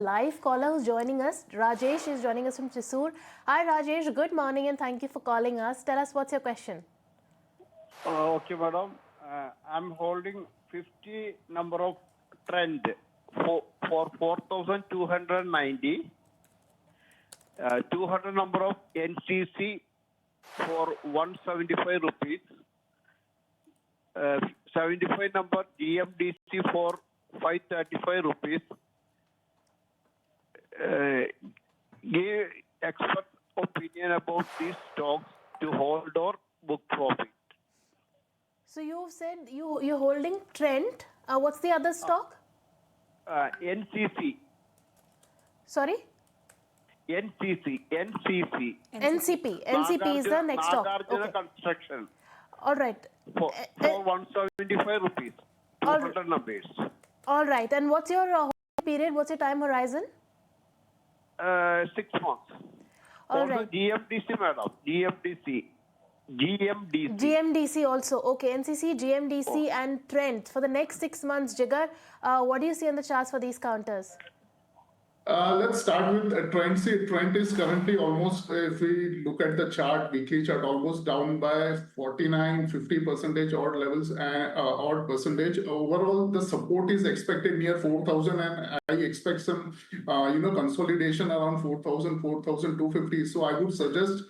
live caller who's joining us. Rajesh is joining us from Chisur. Hi, Rajesh. Good morning and thank you for calling us. Tell us what's your question. Okay, madam. I'm holding 50 number of Trent for 4,290. 200 number of NCC for 175 rupees. 75 number GMDC for 535 rupees. Give expert opinion about these stocks to hold or book profit. So you've said you're holding Trent. What's the other stock? NCC. Sorry? NCC. NCP is the next stock. Okay. Construction. All right. For 175 rupees. 200 numbers. All right. And what's your holding period? What's your time horizon? 6 months. All also right. GMDC, madam. GMDC also. Okay. NCC, GMDC and Trent. For the next 6 months, Jigar, what do you see on the charts for these counters? Let's start with Trent. See, Trent is currently almost, if we look at the chart, weekly chart, almost down by 49-50% odd levels, odd percentage. Overall, the support is expected near 4,000, and I expect some, consolidation around 4,000, 4,250. So I would suggest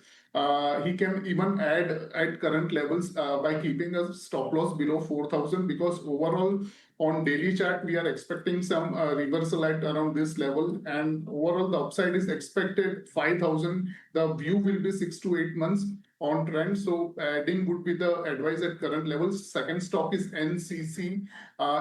he can even add at current levels by keeping a stop loss below 4,000, because overall on daily chart we are expecting some reversal at around this level, and overall the upside is expected 5,000. The view will be 6 to 8 months on trend, so adding would be the advice at current levels. Second stock is NCC.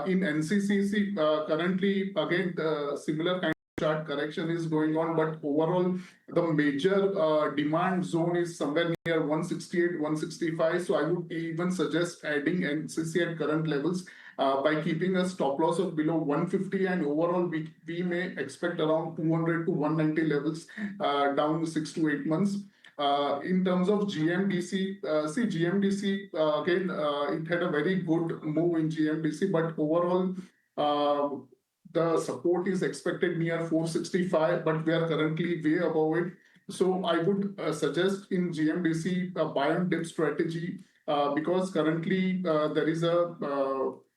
In NCC, currently again the similar kind chart correction is going on, but overall the major demand zone is somewhere near 168, 165. So I would even suggest adding NCC at current levels by keeping a stop loss of below 150, and overall we may expect around 200 to 190 levels down 6 to 8 months. In terms of GMDC, GMDC again, it had a very good move in GMDC, but overall the support is expected near 465, but we are currently way above it. So I would suggest in GMDC a buy and dip strategy because currently there is a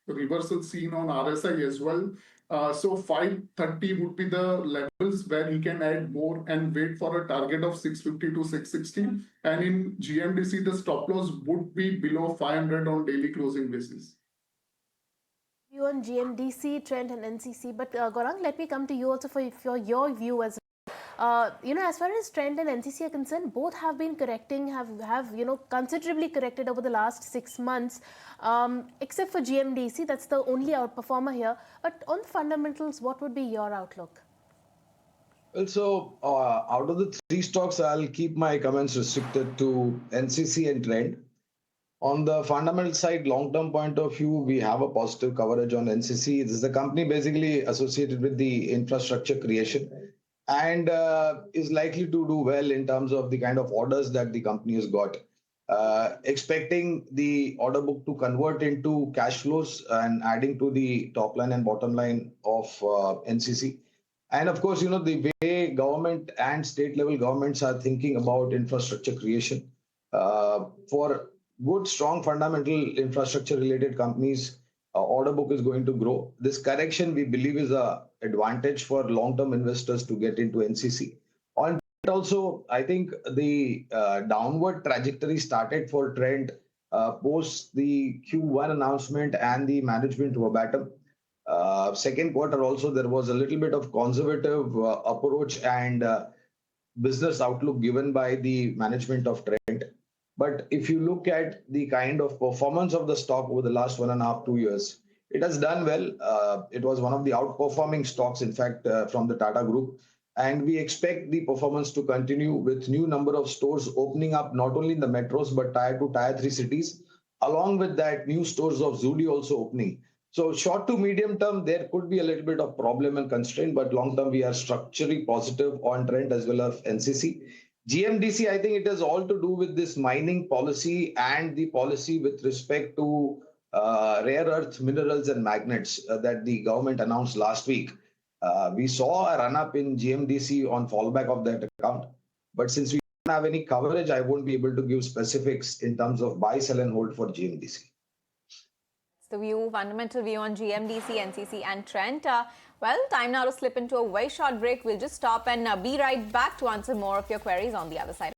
reversal seen on RSI as well. So 530 would be the levels where he can add more and wait for a target of 650 to 660. And in GMDC, the stop loss would be below 500 on daily closing basis. You on GMDC, Trent and NCC, but Gaurang, let me come to you also for your view as well. As far as Trent and NCC are concerned, both have been correcting, have considerably corrected over the last 6 months, except for GMDC. That's the only outperformer here. But on fundamentals, what would be your outlook? Well, so out of the 3 stocks, I'll keep my comments restricted to NCC and Trent. On the fundamental side, long-term point of view, we have a positive coverage on NCC. This is a company basically associated with the infrastructure creation and is likely to do well in terms of the kind of orders that the company has got. Expecting the order book to convert into cash flows and adding to the top line and bottom line of NCC. And of course, the way government and state level governments are thinking about infrastructure creation for good, strong fundamental infrastructure related companies, order book is going to grow. This correction, we believe, is an advantage for long-term investors to get into NCC. On also, I think the downward trajectory started for Trent post the Q1 announcement and the management verbatim. Second quarter also, there was a little bit of conservative approach and business outlook given by the management of Trent. But if you look at the kind of performance of the stock over the last 1.5 to 2 years, it has done well. It was one of the outperforming stocks, in fact, from the Tata Group. And we expect the performance to continue with new number of stores opening up, not only in the metros, but tier 2, tier 3 cities. Along with that, new stores of Zuli also opening. So short to medium term, there could be a little bit of problem and constraint, but long term, we are structurally positive on Trent as well as NCC. GMDC, I think it has all to do with this mining policy and the policy with respect to rare earth minerals and magnets that the government announced last week. We saw a run-up in GMDC on fallback of that account. But since we don't have any coverage, I won't be able to give specifics in terms of buy, sell, and hold for GMDC. The view, fundamental view on GMDC, NCC, and Trent. Well, time now to slip into a very short break. We'll just stop and be right back to answer more of your queries on the other side.